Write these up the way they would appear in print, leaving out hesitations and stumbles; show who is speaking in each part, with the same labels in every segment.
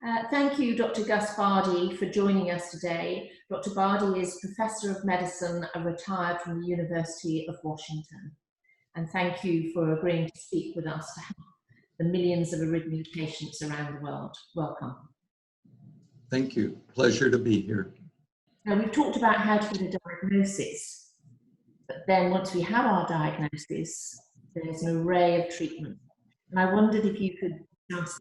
Speaker 1: Thank you, Dr. Gust Bardy, for joining us today. Dr. Bardy is Professor of Medicine and retired from the University of Washington. And thank you for agreeing to speak with us to help the millions of arrhythmia patients around the world. Welcome.
Speaker 2: Thank you. Pleasure to be here.
Speaker 1: Now, we've talked about how to get a diagnosis, but then once we have our diagnosis, there's an array of treatment. And I wondered if you could discuss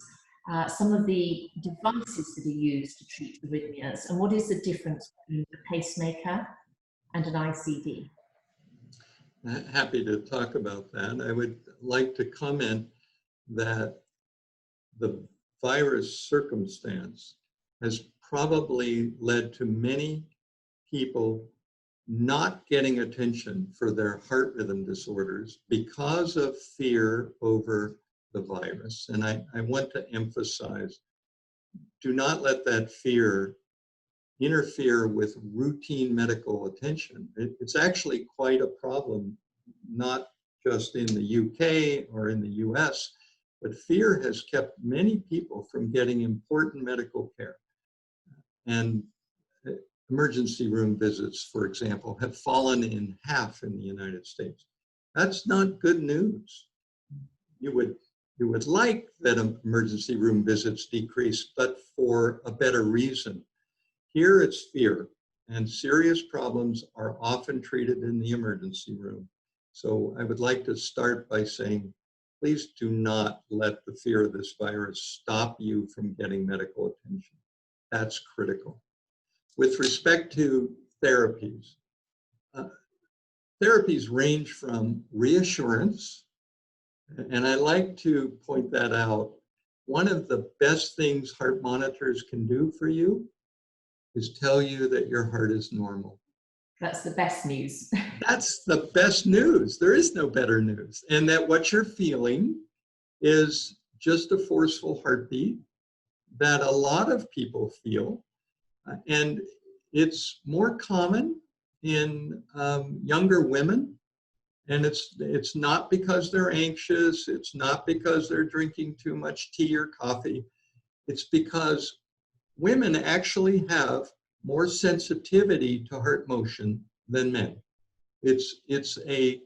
Speaker 1: some of the devices that are used to treat arrhythmias, and what is the difference between a pacemaker and an ICD?
Speaker 2: Happy to talk about that. I would like to comment that the virus circumstance has probably led to many people not getting attention for their heart rhythm disorders because of fear over the virus. And I want to emphasize, do not let that fear interfere with routine medical attention. It's actually quite a problem, not just in the UK or in the US, but fear has kept many people from getting important medical care. And emergency room visits, for example, have fallen in half in the United States. That's not good news. You would like that emergency room visits decrease, but for a better reason. Here it's fear, and serious problems are often treated in the emergency room. So I would like to start by saying, please do not let the fear of this virus stop you from getting medical attention. That's critical. With respect to therapies, therapies range from reassurance, and I like to point that out. One of the best things heart monitors can do for you is tell you that your heart is normal.
Speaker 1: That's the best news.
Speaker 2: That's the best news. There is no better news. And that what you're feeling is just a forceful heartbeat that a lot of people feel. And it's more common in younger women. And it's not because they're anxious. It's not because they're drinking too much tea or coffee. It's because women actually have more sensitivity to heart motion than men. It's a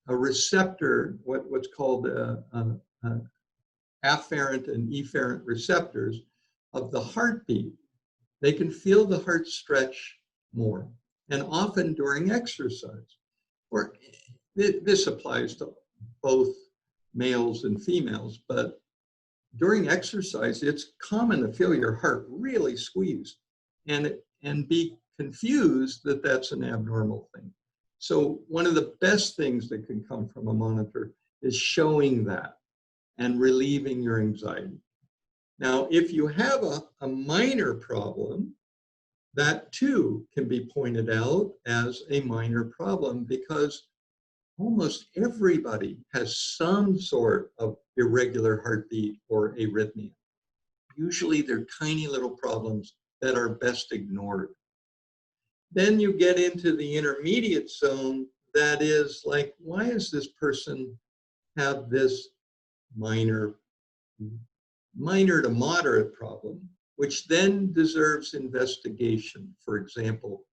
Speaker 2: receptor, what's called afferent and efferent receptors of the heartbeat. They can feel the heart stretch more, and often during exercise. Or this applies to both males and females, but during exercise, it's common to feel your heart really squeeze and be confused that that's an abnormal thing. So one of the best things that can come from a monitor is showing that and relieving your anxiety. Now, if you have a minor problem, that too can be pointed out as a minor problem because almost everybody has some sort of irregular heartbeat or arrhythmia. Usually they're tiny little problems that are best ignored. Then you get into the intermediate zone that is like, why does this person have this minor to moderate problem, which then deserves investigation? For example,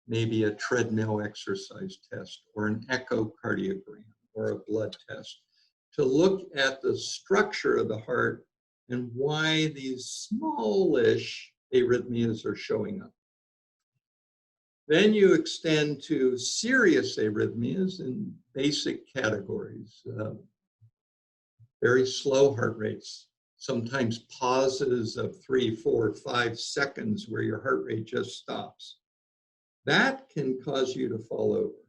Speaker 2: maybe a treadmill exercise test or an echocardiogram or a blood test to look at the structure of the heart and why these smallish arrhythmias are showing up. Then you extend to serious arrhythmias in basic categories, very slow heart rates, sometimes pauses of 3, 4, 5 seconds where your heart rate just stops. That can cause you to fall over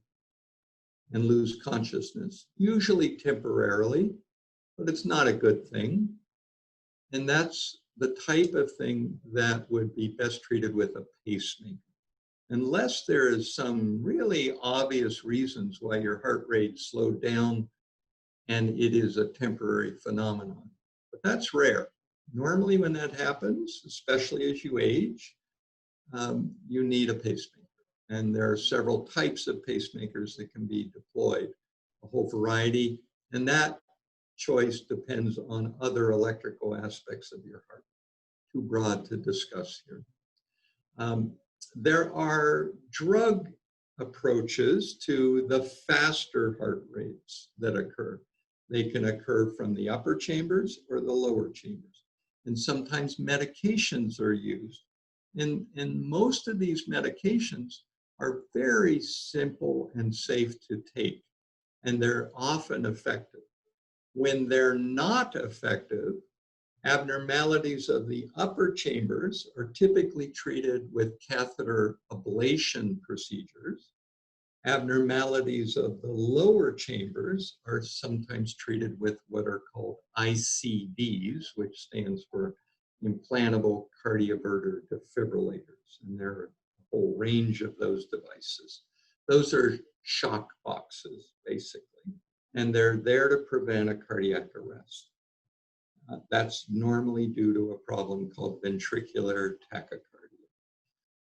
Speaker 2: and lose consciousness, usually temporarily, but it's not a good thing. And that's the type of thing that would be best treated with a pacemaker. Unless there is some really obvious reasons why your heart rate slowed down and it is a temporary phenomenon. But that's rare. Normally when that happens, especially as you age, you need a pacemaker. And there are several types of pacemakers that can be deployed, a whole variety, and that choice depends on other electrical aspects of your heart. too broad to discuss here. There are drug approaches to the faster heart rates that occur. They can occur from the upper chambers or the lower chambers. And sometimes medications are used. And most of these medications are very simple and safe to take, and they're often effective. When they're not effective, abnormalities of the upper chambers are typically treated with catheter ablation procedures. Abnormalities of the lower chambers are sometimes treated with what are called ICDs, which stands for implantable cardioverter defibrillators. And there are a whole range of those devices. Those are shock boxes, basically, and they're there to prevent a cardiac arrest. That's normally due to a problem called ventricular tachycardia.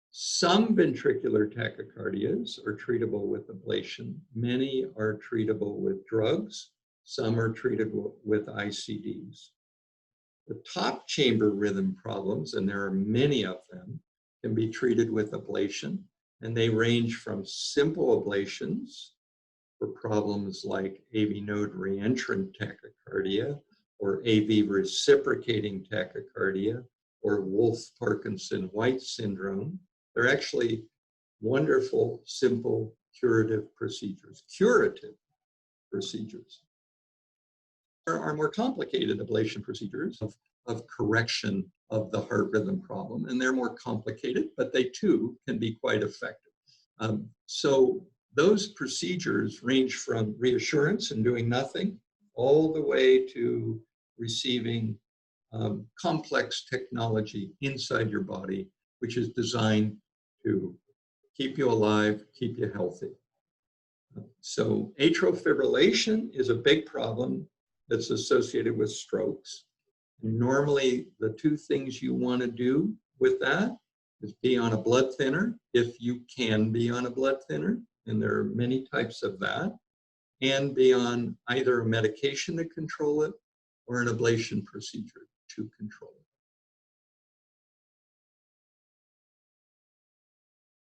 Speaker 2: Some ventricular tachycardias are treatable with ablation. Many are treatable with drugs. Some are treated with ICDs. The top chamber rhythm problems, and there are many of them, can be treated with ablation, and they range from simple ablations for problems like AV node reentrant tachycardia, or AV reciprocating tachycardia, or Wolff-Parkinson-White syndrome. They're actually wonderful, simple, curative procedures. There are more complicated ablation procedures of correction of the heart rhythm problem, and they're more complicated, but they too can be quite effective. So those procedures range from reassurance and doing nothing all the way to receiving complex technology inside your body, which is designed to keep you alive, keep you healthy. So atrial fibrillation is a big problem that's associated with strokes. And normally, the two things you want to do with that is be on a blood thinner, if you can be on a blood thinner, and there are many types of that, and be on either a medication to control it or an ablation procedure to control it.